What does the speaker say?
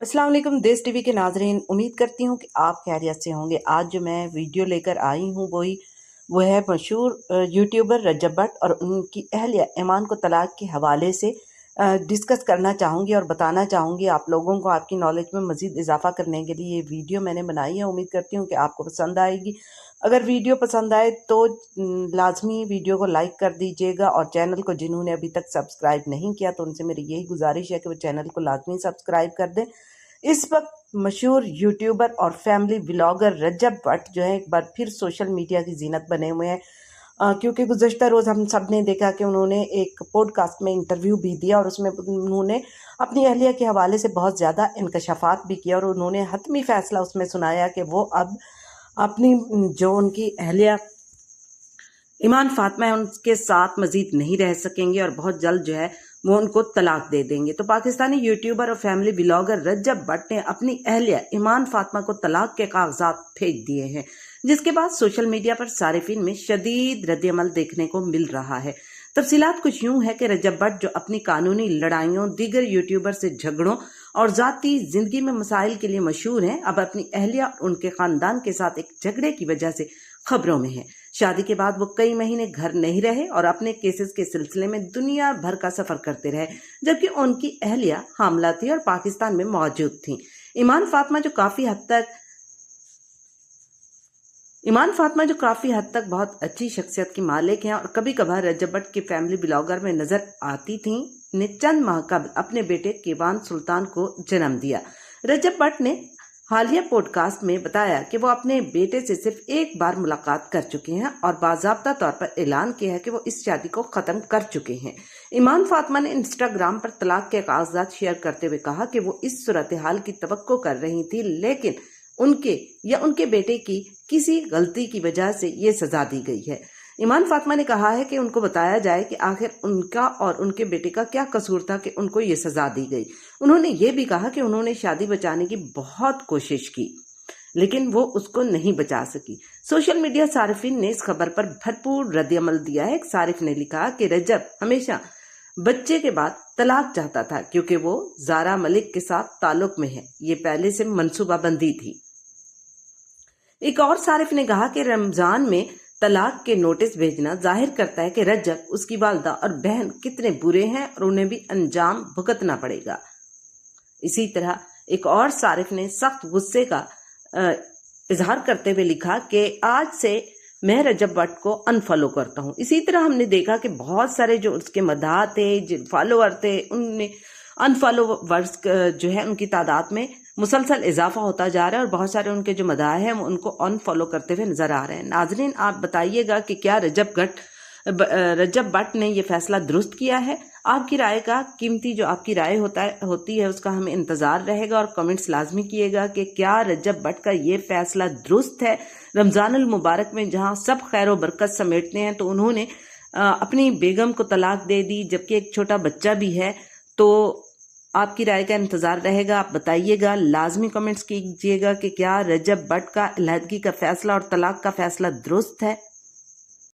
अस्सलाम वालेकुम देश टीवी के नाज़रीन, उम्मीद करती हूँ कि आप खैरियत से होंगे। आज जो मैं वीडियो लेकर आई हूँ वो है मशहूर यूट्यूबर रजब भट्ट और उनकी अहलिया ईमान को तलाक के हवाले से डिस्कस करना चाहूँगी और बताना चाहूँगी आप लोगों को, आपकी नॉलेज में मज़ीद इजाफा करने के लिए ये वीडियो मैंने बनाई है। उम्मीद करती हूँ कि आपको पसंद आएगी। अगर वीडियो पसंद आए तो लाजमी वीडियो को लाइक कर दीजिएगा और चैनल को जिन्होंने अभी तक सब्सक्राइब नहीं किया तो उनसे मेरी यही गुजारिश है कि वो चैनल को लाजमी सब्सक्राइब कर दें। इस वक्त मशहूर यूट्यूबर और फैमिली व्लॉगर रजब भट्ट जो है एक बार फिर सोशल मीडिया की जीनत बने हुए हैं, क्योंकि गुज़श्ता रोज़ हम सब ने देखा कि उन्होंने एक पॉडकास्ट में इंटरव्यू भी दिया और उसमें उन्होंने अपनी अहलिया के हवाले से बहुत ज़्यादा इंकशाफात भी किया और उन्होंने हतमी फ़ैसला उसमें सुनाया कि वो अब अपनी जो उनकी अहलिया ईमान फातिमा है उनके साथ मज़ीद नहीं रह सकेंगे और बहुत जल्द जो है वो उनको तलाक दे देंगे। तो पाकिस्तानी यूट्यूबर और फैमिली व्लॉगर रजब भट्ट ने अपनी अहलिया ईमान फातिमा को तलाक के कागजात भेज दिए हैं, जिसके बाद सोशल मीडिया पर सारिफिन में शदीद रद्द-ए-अमल देखने को मिल रहा है। तफसीलात कुछ यूं है कि रजब भट्ट जो अपनी कानूनी लड़ाइयों, दीगर यूट्यूबर से झगड़ों और ज़ाती ज़िंदगी में मसाइल के लिए मशहूर हैं, अब अपनी अहलिया और उनके ख़ानदान के साथ एक झगड़े की वजह से खबरों में है। शादी के बाद वो कई महीने घर नहीं रहे और अपने केसेस के सिलसिले में दुनिया भर का सफ़र करते रहे, जबकि उनकी अहलिया हामला थी और पाकिस्तान में मौजूद थी। ईमान फातिमा जो काफ़ी हद तक बहुत अच्छी शख्सियत की मालिक हैं और कभी कभार रजब भट्ट की फैमिली ब्लॉगर में नजर आती थीं, ने चंद माह कबल अपने बेटे केवान सुल्तान को जन्म दिया। रजब भट्ट ने हालिया पॉडकास्ट में बताया कि वो अपने बेटे से सिर्फ एक बार मुलाकात कर चुके हैं और बाज़ाब्ता तौर पर ऐलान किया है कि वो इस शादी को ख़त्म कर चुके हैं। ईमान फातिमा ने इंस्टाग्राम पर तलाक के कागजात शेयर करते हुए कहा कि वो इस सूरत हाल की तवक्को कर रही थी, लेकिन उनके बेटे की किसी गलती की वजह से ये सजा दी गई है। ईमान फातिमा ने कहा है कि उनको बताया जाए कि आखिर उनका और उनके बेटे का क्या कसूर था कि उनको ये सजा दी गई। उन्होंने ये भी कहा कि उन्होंने शादी बचाने की बहुत कोशिश की, लेकिन वो उसको नहीं बचा सकी। सोशल मीडिया सारिफिन ने इस खबर पर भरपूर रद्द-ए-अमल दिया है। एक सारिफ ने लिखा कि रजब हमेशा बच्चे के बाद तलाक चाहता था क्योंकि वो ज़ारा मलिक के साथ ताल्लुक में है, ये पहले से मंसूबाबंदी थी। एक और सारिफ ने कहा कि रमजान में तलाक के नोटिस भेजना जाहिर करता है कि रजब, उसकी वालदा और बहन कितने बुरे हैं और उन्हें भी अंजाम भुगतना पड़ेगा। इसी तरह एक और सारिफ ने सख्त गुस्से का इजहार करते हुए लिखा कि आज से मैं रजब भट्ट को अनफॉलो करता हूँ। इसी तरह हमने देखा कि बहुत सारे जो उसके मदाह थे, जो फॉलोअर थे, उनने अनफॉलोवर्स जो है उनकी तादाद में मुसलसल इजाफा होता जा रहा है और बहुत सारे उनके जो मदाह हैं वो उनको अनफॉलो करते हुए नजर आ रहे हैं। नाजरीन, आप बताइएगा कि क्या रजब भट्ट ने ये फैसला दुरुस्त किया है? आपकी राय का कीमती जो आपकी राय होती है उसका हमें इंतजार रहेगा और कमेंट्स लाजमी किएगा कि क्या रजब भट्ट का ये फैसला दुरुस्त है। रमजानुल मुबारक में जहाँ सब खैर व बरकत समेटते हैं तो उन्होंने अपनी बेगम को तलाक दे दी, जबकि एक छोटा बच्चा भी है। तो आपकी राय का इंतजार रहेगा, आप बताइएगा, लाजमी कमेंट्स कीजिएगा कि क्या रजब भट्ट का अलहदगी का फैसला और तलाक का फैसला दुरुस्त है।